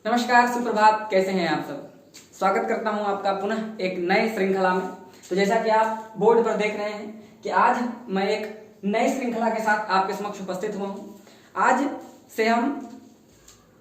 नमस्कार, सुप्रभात। कैसे हैं आप सब? स्वागत करता हूं आपका पुनः एक नए श्रृंखला में। तो जैसा कि आप बोर्ड पर देख रहे हैं कि आज मैं एक नई श्रृंखला के साथ आपके समक्ष उपस्थित हुआ हूं। आज से हम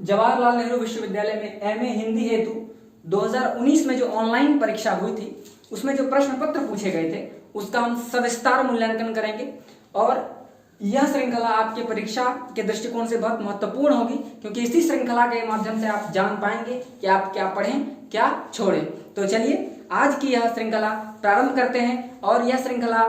जवाहरलाल नेहरू विश्वविद्यालय में एमए हिंदी हेतु 2019 में जो ऑनलाइन परीक्षा हुई थी उसमें जो प्रश्न पत्र पूछे गए थे उसका हम सविस्तार मूल्यांकन करेंगे। और यह श्रृंखला आपके परीक्षा के दृष्टिकोण से बहुत महत्वपूर्ण होगी, क्योंकि इसी श्रृंखला के माध्यम से आप जान पाएंगे कि आप क्या पढ़ें क्या छोड़ें। तो चलिए आज की यह श्रृंखला प्रारंभ करते हैं। और यह श्रृंखला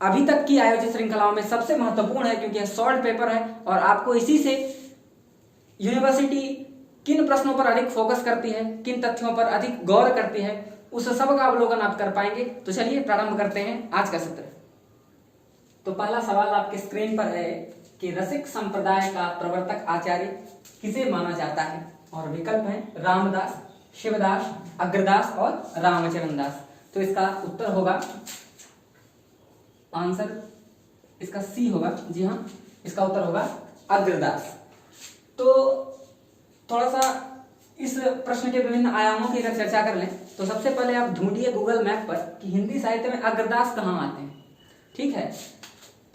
अभी तक की आयोजित श्रृंखलाओं में सबसे महत्वपूर्ण है, क्योंकि यह शॉर्ट पेपर है और आपको इसी से यूनिवर्सिटी किन प्रश्नों पर अधिक फोकस करती है, किन तथ्यों पर अधिक गौर करती है, उस सब का अवलोकन आप कर पाएंगे। तो चलिए प्रारंभ करते हैं आज का सत्र। तो पहला सवाल आपके स्क्रीन पर है कि रसिक संप्रदाय का प्रवर्तक आचार्य किसे माना जाता है? और विकल्प है रामदास, शिवदास, अग्रदास और रामचरण दास। तो इसका उत्तर होगा, आंसर इसका सी होगा। जी हाँ, इसका उत्तर होगा अग्रदास। तो थोड़ा सा इस प्रश्न के विभिन्न आयामों की अगर चर्चा कर लें तो सबसे पहले आप ढूंढिए गूगल मैप पर कि हिंदी साहित्य में अग्रदास कहाँ आते हैं। ठीक है,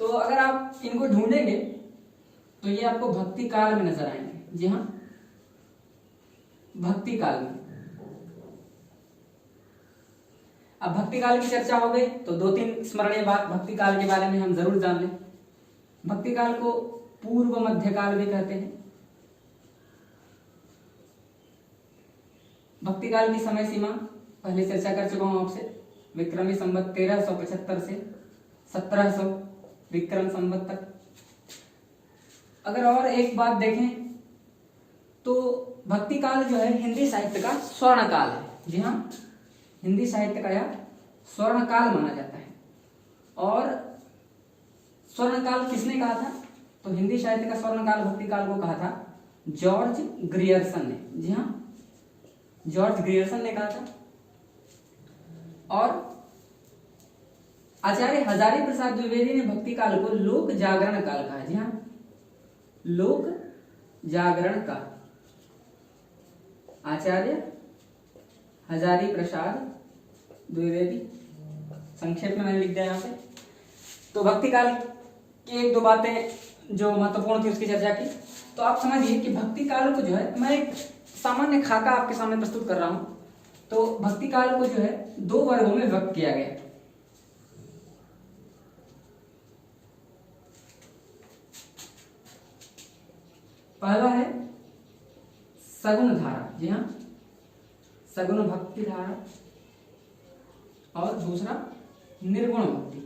तो अगर आप इनको ढूंढेंगे तो ये आपको भक्ति काल में नजर आएंगे। जी हाँ, भक्ति काल में। अब भक्ति काल की चर्चा हो गई तो दो तीन स्मरणीय बात भक्ति काल के बारे में हम जरूर जान लें। भक्ति काल को पूर्व मध्यकाल भी कहते हैं। भक्ति काल की समय सीमा पहले चर्चा कर चुका हूं आपसे, विक्रमी संवत 1375 से 1700 विक्रम संवत तक। अगर और एक बात देखें तो भक्ति काल जो है हिंदी साहित्य का स्वर्ण काल है। जी हाँ, हिंदी साहित्य का यह स्वर्ण काल माना जाता है। और स्वर्ण काल किसने कहा था? तो हिंदी साहित्य का स्वर्ण काल भक्ति काल को कहा था जॉर्ज ग्रियर्सन ने। जी हाँ, जॉर्ज ग्रियर्सन ने कहा था। और आचार्य हजारी प्रसाद द्विवेदी ने भक्ति काल को लोक जागरण काल कहा। जी हाँ, लोक जागरण काल। आचार्य हजारी प्रसाद द्विवेदी, संक्षेप में मैंने लिख दिया यहाँ पे। तो भक्ति काल की एक दो बातें जो महत्वपूर्ण थी उसकी चर्चा की। तो आप समझिए कि भक्ति काल को जो है, मैं एक सामान्य खाका आपके सामने प्रस्तुत कर रहा हूं। तो भक्ति काल को जो है दो वर्गों में विभक्त किया गया। पहला है सगुण धारा। जी हाँ, सगुण भक्ति धारा। और दूसरा निर्गुण भक्ति।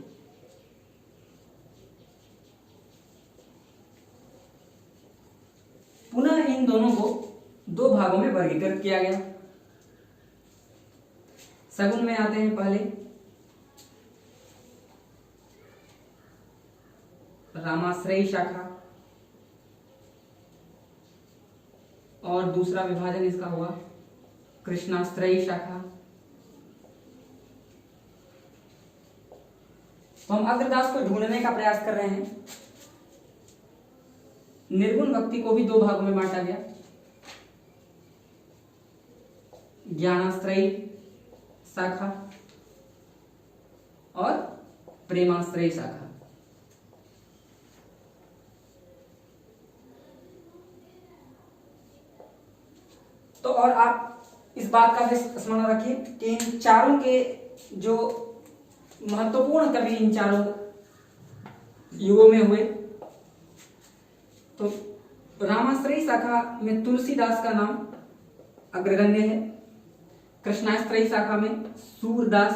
पुनः इन दोनों को दो भागों में वर्गीकृत किया गया। सगुण में आते हैं पहले रामाश्रयी शाखा, और दूसरा विभाजन इसका हुआ कृष्णाश्रयी शाखा। तो हम अग्रदास को ढूंढने का प्रयास कर रहे हैं। निर्गुण भक्ति को भी दो भागों में बांटा गया, ज्ञानाश्रयी शाखा और प्रेमाश्रयी शाखा। तो और आप इस बात का भी स्मरण रखिए कि इन चारों के जो महत्वपूर्ण कवि इन चारों युगों में हुए, तो रामाश्रयी शाखा में तुलसीदास का नाम अग्रगण्य है। कृष्णाश्रयी शाखा में सूरदास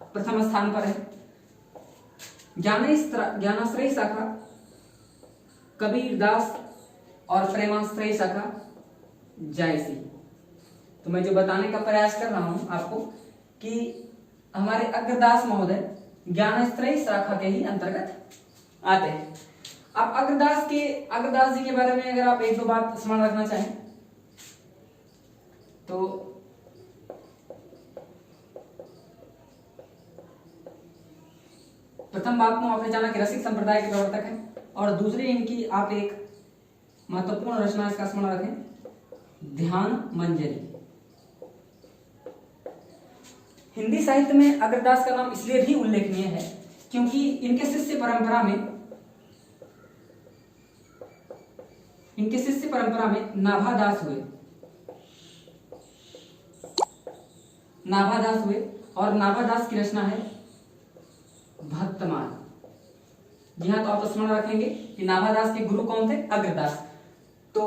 प्रथम स्थान पर है। ज्ञानाश्रयी शाखा कबीरदास और प्रेमाश्रयी शाखा जायसी। तो मैं जो बताने का प्रयास कर रहा हूं आपको कि हमारे अग्रदास महोदय ज्ञानाश्रयी शाखा के ही अंतर्गत आते हैं। अब अग्रदास जी के बारे में अगर आप एक दो बात स्मरण रखना चाहें तो प्रथम बात में आपने जाना कि रसिक संप्रदाय के प्रवर्तक हैं, और दूसरी इनकी आप एक महत्वपूर्ण रचना इसका स्मरण रखें, ध्यान मंजरी। हिंदी साहित्य में अग्रदास का नाम इसलिए भी उल्लेखनीय है क्योंकि इनके शिष्य परंपरा में नाभादास हुए और नाभादास की रचना है भक्तमाल। जी हाँ, तो आप स्मरण रखेंगे कि नाभादास के गुरु कौन थे? अग्रदास। तो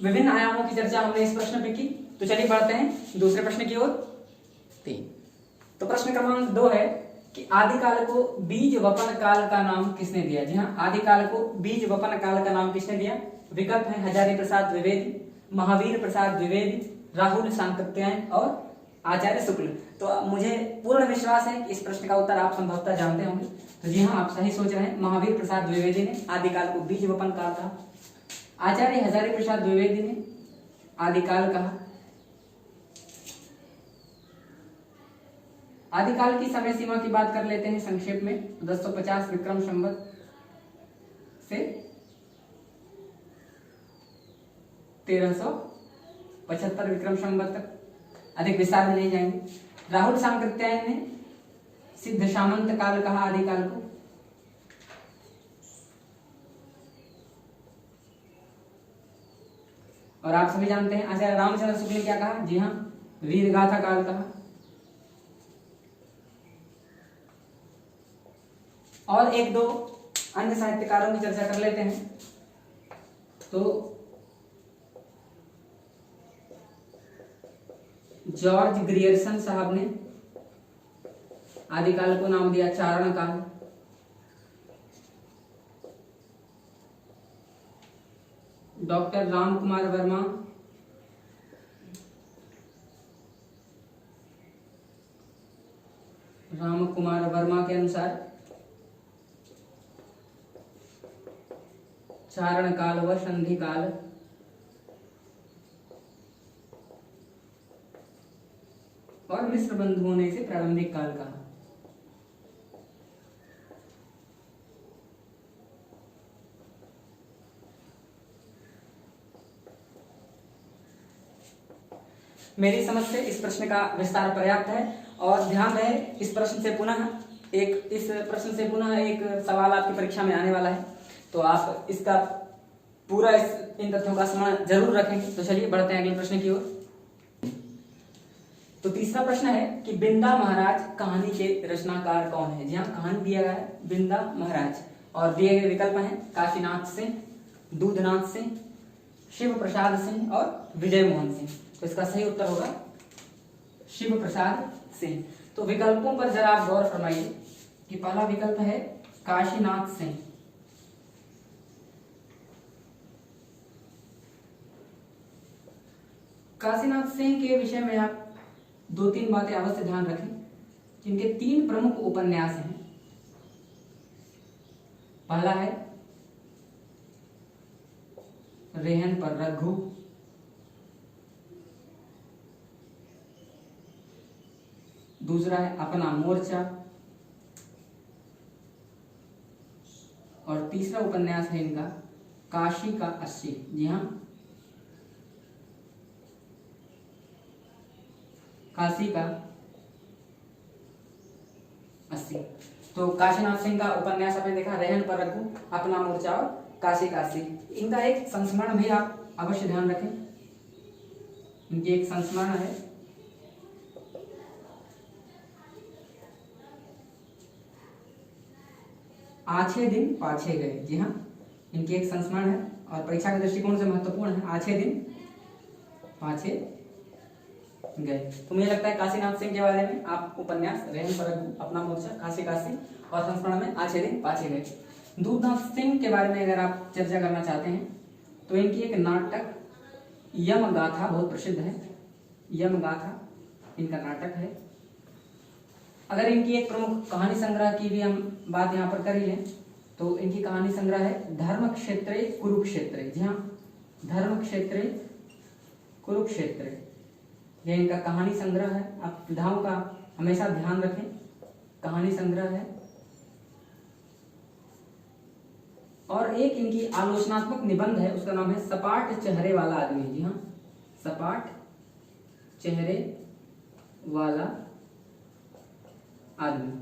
विभिन्न आयामों की चर्चा हमने इस प्रश्न पे की। तो चलिए बढ़ते हैं दूसरे प्रश्न की ओर। 3। तो प्रश्न क्रमांक 2 है कि आदिकाल को बीज वपन काल का नाम किसने दिया? जी हाँ, आदिकाल को बीज वपन काल का नाम किसने दिया? विकल्प है हजारी प्रसाद द्विवेदी, महावीर प्रसाद द्विवेदी, राहुल सांकृत्यायन और आचार्य शुक्ल। तो मुझे पूर्ण विश्वास है कि इस प्रश्न का उत्तर आप संभवतः जानते होंगे। तो जी हाँ, आप सही सोच रहे हैं। महावीर प्रसाद द्विवेदी ने आदिकाल को बीज वपन काल कहा। आचार्य हजारी प्रसाद द्विवेदी ने आदिकाल कहा। आदिकाल की समय सीमा की बात कर लेते हैं संक्षेप में। 1050 विक्रम संवत से 1375 विक्रम संवत तक, अधिक विस्तार में नहीं जाएंगे। राहुल सांकृत्यायन ने सिद्ध सामंत काल कहा आदिकाल को। और आप सभी जानते हैं आचार्य रामचंद्र शुक्ल ने क्या कहा? जी हाँ, वीरगाथा काल कहा। और एक दो अन्य साहित्यकारों की चर्चा कर लेते हैं। तो जॉर्ज ग्रियर्सन साहब ने आदिकाल को नाम दिया चारण काल। डॉक्टर राम कुमार वर्मा के अनुसार चारण काल व संधि काल और मिश्र बंधु होने से प्रारंभिक काल कहा। मेरी समझ से इस प्रश्न का विस्तार पर्याप्त है और ध्यान रहे इस प्रश्न से पुनः एक सवाल आपकी परीक्षा में आने वाला है। तो आप इसका पूरा इन तथ्यों का स्मरण जरूर रखेंगे। तो चलिए बढ़ते हैं अगले प्रश्न की ओर। तो तीसरा प्रश्न है कि बिंदा महाराज कहानी के रचनाकार कौन है? जी हाँ, कहानी दिया गया है बिंदा महाराज और दिए गए विकल्प हैं काशीनाथ सिंह, दूधनाथ सिंह, शिव प्रसाद सिंह और विजय मोहन सिंह। तो इसका सही उत्तर होगा शिव प्रसाद सिंह। तो विकल्पों पर जरा आप गौर फरमाइए कि पहला विकल्प है काशीनाथ सिंह। काशीनाथ सिंह के विषय में आप 2-3 बातें अवश्य ध्यान रखें। इनके 3 प्रमुख उपन्यास हैं। पहला है रेहन पर रघु, दूसरा है अपना मोर्चा और तीसरा उपन्यास है इनका काशी का 80। जी हाँ, काशी का 80। तो काशीनाथ सिंह का उपन्यास आपने देखा रेहन पर रघु, अपना मोर्चा और काशी का 80। इनका एक संस्मरण भी आप अवश्य ध्यान रखें। इनकी एक संस्मरण है आछे दिन पाछे गए। जी हाँ, इनकी एक संस्मरण है और परीक्षा के दृष्टिकोण से महत्वपूर्ण है। आछे दिन पाछे गए। तो मुझे लगता है काशीनाथ सिंह के बारे में आप उपन्यास रेहन पर रघु, अपना मोर्चा, काशी काशी और संस्मरण में आछे दिन पाछे गए। दूधनाथ सिंह के बारे में अगर आप चर्चा करना चाहते हैं तो इनकी एक नाटक यम गाथा बहुत प्रसिद्ध है। यम गाथा इनका नाटक है। अगर इनकी एक प्रमुख कहानी संग्रह की भी हम बात यहाँ पर कर ही लें तो इनकी कहानी संग्रह है धर्म क्षेत्रे कुरुक्षेत्रे। जी हाँ, धर्म क्षेत्रे कुरुक्षेत्रे, यह इनका कहानी संग्रह है। आप विधाओं का हमेशा ध्यान रखें। कहानी संग्रह है और एक इनकी आलोचनात्मक निबंध है, उसका नाम है सपाट चेहरे वाला आदमी। जी हाँ, सपाट चेहरे वाला आदमी,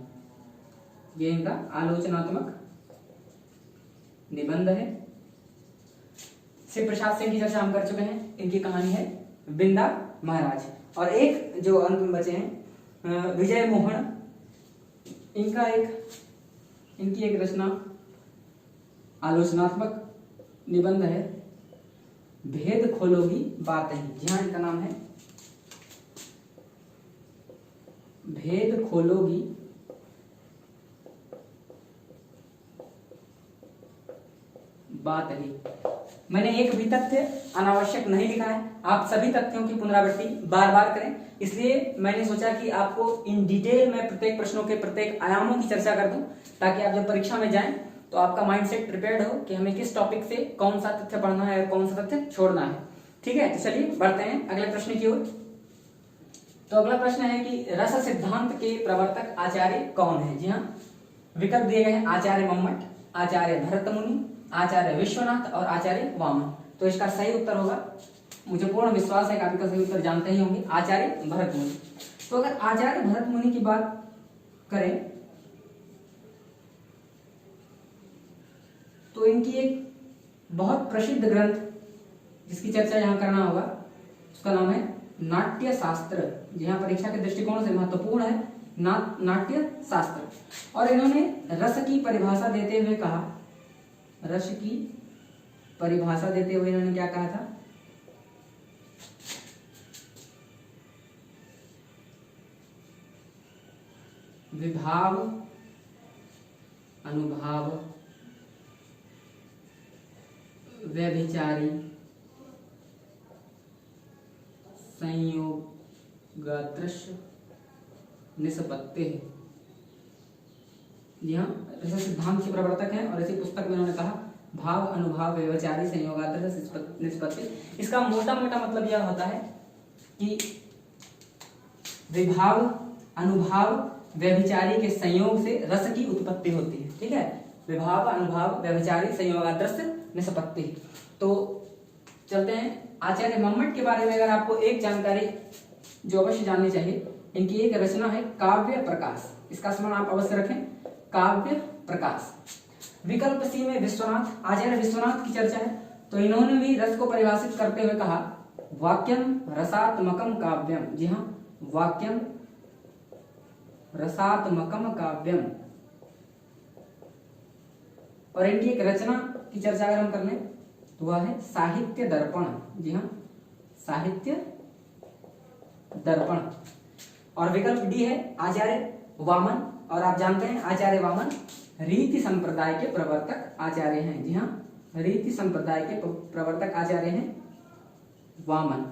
ये इनका आलोचनात्मक निबंध है। शिव प्रसाद सिंह की चर्चा हम कर चुके हैं, इनकी कहानी है बिंदा महाराज। और एक जो अंत में बचे हैं विजय मोहन, इनकी एक रचना आलोचनात्मक निबंध है भेद खोलोगी बातें। जी हाँ, इनका नाम है भेद खोलोगी बात ही। मैंने एक भी तथ्य अनावश्यक नहीं लिखा है, आप सभी तथ्यों की पुनरावृत्ति बार बार करें, इसलिए मैंने सोचा कि आपको इन डिटेल में प्रत्येक प्रश्नों के प्रत्येक आयामों की चर्चा कर दूं, ताकि आप जब परीक्षा में जाएं तो आपका माइंडसेट प्रिपेयर्ड हो कि हमें किस टॉपिक से कौन सा तथ्य पढ़ना है और कौन सा तथ्य छोड़ना है। ठीक है, तो चलिए बढ़ते हैं अगले प्रश्न की ओर। तो अगला प्रश्न है कि रस सिद्धांत के प्रवर्तक आचार्य कौन है। जी हाँ, विकल्प दिए गए हैं आचार्य मम्मट, आचार्य भरत मुनि, आचार्य विश्वनाथ और आचार्य वामन। तो इसका सही उत्तर होगा, मुझे पूर्ण विश्वास है कि आप इसका सही उत्तर जानते ही होंगे, आचार्य भरत मुनि। तो अगर आचार्य भरत मुनि की बात करें तो इनकी एक बहुत प्रसिद्ध ग्रंथ जिसकी चर्चा यहाँ करना होगा, उसका नाम है नाट्य शास्त्र। यहाँ परीक्षा के दृष्टिकोण से महत्वपूर्ण है नाट्य शास्त्र। और इन्होंने रस की परिभाषा देते हुए कहा, रस की परिभाषा देते हुए इन्होंने क्या कहा था, विभाव अनुभाव व्यभिचारी संयोगादृश्य निष्पत्ति है। जी हाँ, रस सिद्धांत के प्रवर्तक हैं और इसी पुस्तक में उन्होंने कहा भाव अनुभाव व्यभिचारी संयोगादृश्य निष्पत्ति। इसका मोटा मोटा मतलब यह होता है कि विभाव अनुभाव व्यभिचारी के संयोग से रस की उत्पत्ति होती है। ठीक है, विभाव अनुभाव व्यभिचारी संयोगादृश्य निष्पत्ति। तो चलते हैं आचार्य मम्मट के बारे में। अगर आपको एक जानकारी जो अवश्य जाननी चाहिए, इनकी एक रचना है काव्य प्रकाश, इसका स्मरण आप अवश्य रखें, काव्य प्रकाश। विकल्प सी में विश्वनाथ, आचार्य विश्वनाथ की चर्चा है, तो इन्होंने भी रस को परिभाषित करते हुए कहा वाक्यम रसात्मकम काव्यम। जी हाँ, वाक्यम रसात्मकम काव्यम। और इनकी एक रचना की चर्चा अगर हम कर लें तो वह है साहित्य दर्पण। जी हाँ, साहित्य दर्पण। और विकल्प डी है आचार्य वामन, और आप जानते हैं आचार्य वामन रीति संप्रदाय के प्रवर्तक आचार्य हैं। जी हाँ, रीति संप्रदाय के प्रवर्तक आचार्य हैं वामन।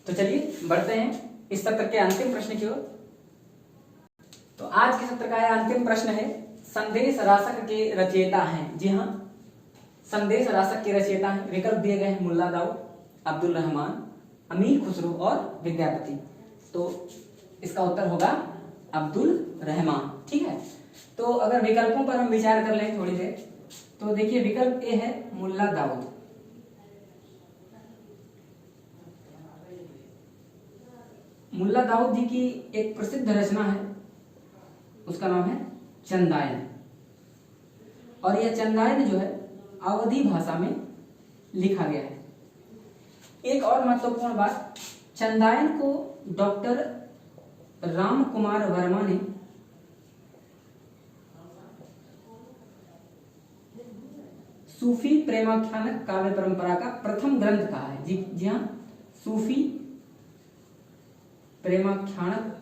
तो चलिए बढ़ते हैं इस सत्र के अंतिम प्रश्न की ओर। तो आज के सत्र का अंतिम प्रश्न है संदेश रासक के रचयिता हैं। जी हाँ, संदेश रासक के रचयिता हैं। विकल्प दिए गए हैं मुल्ला दाऊद, अब्दुल रहमान, अमीर खुसरो और विद्यापति। तो इसका उत्तर होगा अब्दुल रहमान। ठीक है, तो अगर विकल्पों पर हम विचार कर लें थोड़ी देर, तो देखिए विकल्प ए है मुल्ला दाऊद। मुल्ला दाऊद जी की एक प्रसिद्ध रचना है, उसका नाम है चंदायन। और यह चंदायन जो है अवधी भाषा में लिखा गया है। एक और महत्वपूर्ण बात, चंदायन को डॉक्टर राम कुमार वर्मा ने सूफी प्रेमाख्यानक काव्य परंपरा का प्रथम ग्रंथ कहा है। जी हाँ, सूफी प्रेमाख्यानक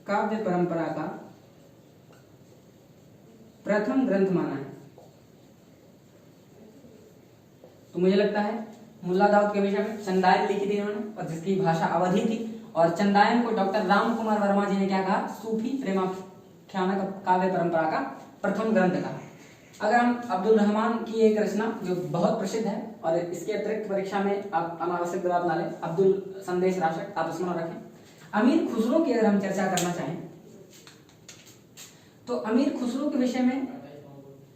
काव्य परंपरा का प्रथम ग्रंथ माना है। तो मुझे लगता है मुल्ला दाऊद के विषय में चंदायन लिखी थी इन्होंने, और जिसकी भाषा अवधी थी। और चंदायन को डॉक्टर राम कुमार वर्मा जी ने क्या कहा, सूफी प्रेमाख्यानक काव्य परंपरा का प्रथम ग्रंथ कहा। अगर हम अब्दुल रहमान की एक रचना जो बहुत प्रसिद्ध है, और इसके अतिरिक्त परीक्षा में आप अनावश्यक जवाब ना लें, अब्दुल संदेश रासक, आप स्मरण रखें। अमीर खुसरो की अगर हम चर्चा करना चाहें तो अमीर खुसरो के विषय में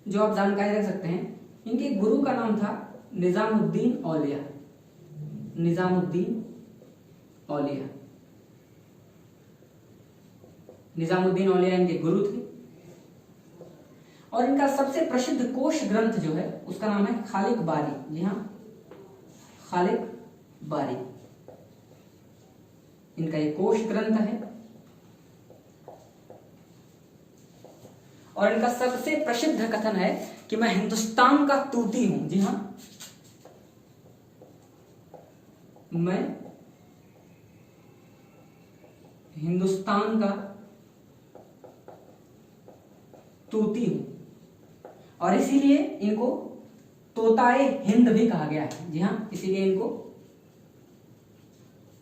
जो आप जानकारी रख सकते हैं इनके गुरु का नाम था निजामुद्दीन औलिया। निजामुद्दीन औलिया, निजामुद्दीन औलिया इनके गुरु थे। और इनका सबसे प्रसिद्ध कोश ग्रंथ जो है उसका नाम है खालिक बारी। जी हाँ, खालिक बारी इनका एक कोश ग्रंथ है। और इनका सबसे प्रसिद्ध कथन है कि मैं हिंदुस्तान का तूती हूं। जी हां, मैं हिंदुस्तान का तूती हूं, और इसीलिए इनको तोताए हिंद भी कहा गया है। जी हां, इसीलिए इनको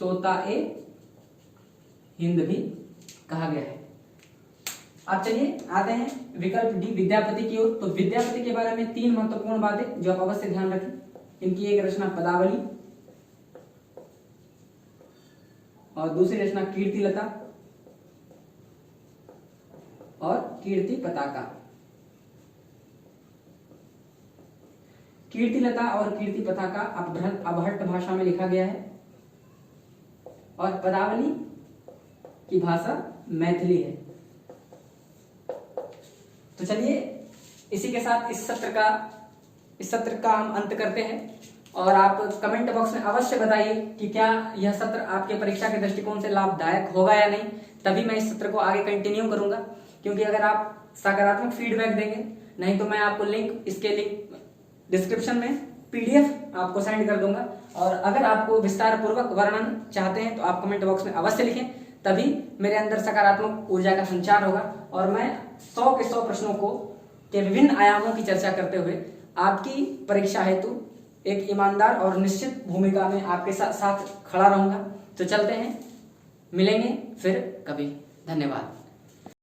तोताए हिंद भी कहा गया है। अब चलिए आते हैं विकल्प डी विद्यापति की ओर। तो विद्यापति के बारे में 3 महत्वपूर्ण बातें जो आप अवश्य ध्यान रखें। इनकी एक रचना पदावली, और दूसरी रचना कीर्तिलता और कीर्ति पताका। कीर्तिलता और कीर्ति पताका अपभ्रष्ट भाषा में लिखा गया है, और पदावली की भाषा मैथिली है। तो चलिए इसी के साथ इस सत्र का हम अंत करते हैं। और आप कमेंट बॉक्स में अवश्य बताइए कि क्या यह सत्र आपके परीक्षा के दृष्टिकोण से लाभदायक होगा या नहीं, तभी मैं इस सत्र को आगे कंटिन्यू करूंगा। क्योंकि अगर आप सकारात्मक फीडबैक देंगे, नहीं तो मैं आपको इसके लिंक डिस्क्रिप्शन में PDF आपको सेंड कर दूंगा। और अगर आपको विस्तार पूर्वक वर्णन चाहते हैं तो आप कमेंट बॉक्स में अवश्य लिखें, तभी मेरे अंदर सकारात्मक ऊर्जा का संचार होगा और मैं 100 के 100 प्रश्नों के विभिन्न आयामों की चर्चा करते हुए आपकी परीक्षा हेतु एक ईमानदार और निश्चित भूमिका में आपके साथ खड़ा रहूंगा। तो चलते हैं, मिलेंगे फिर कभी। धन्यवाद।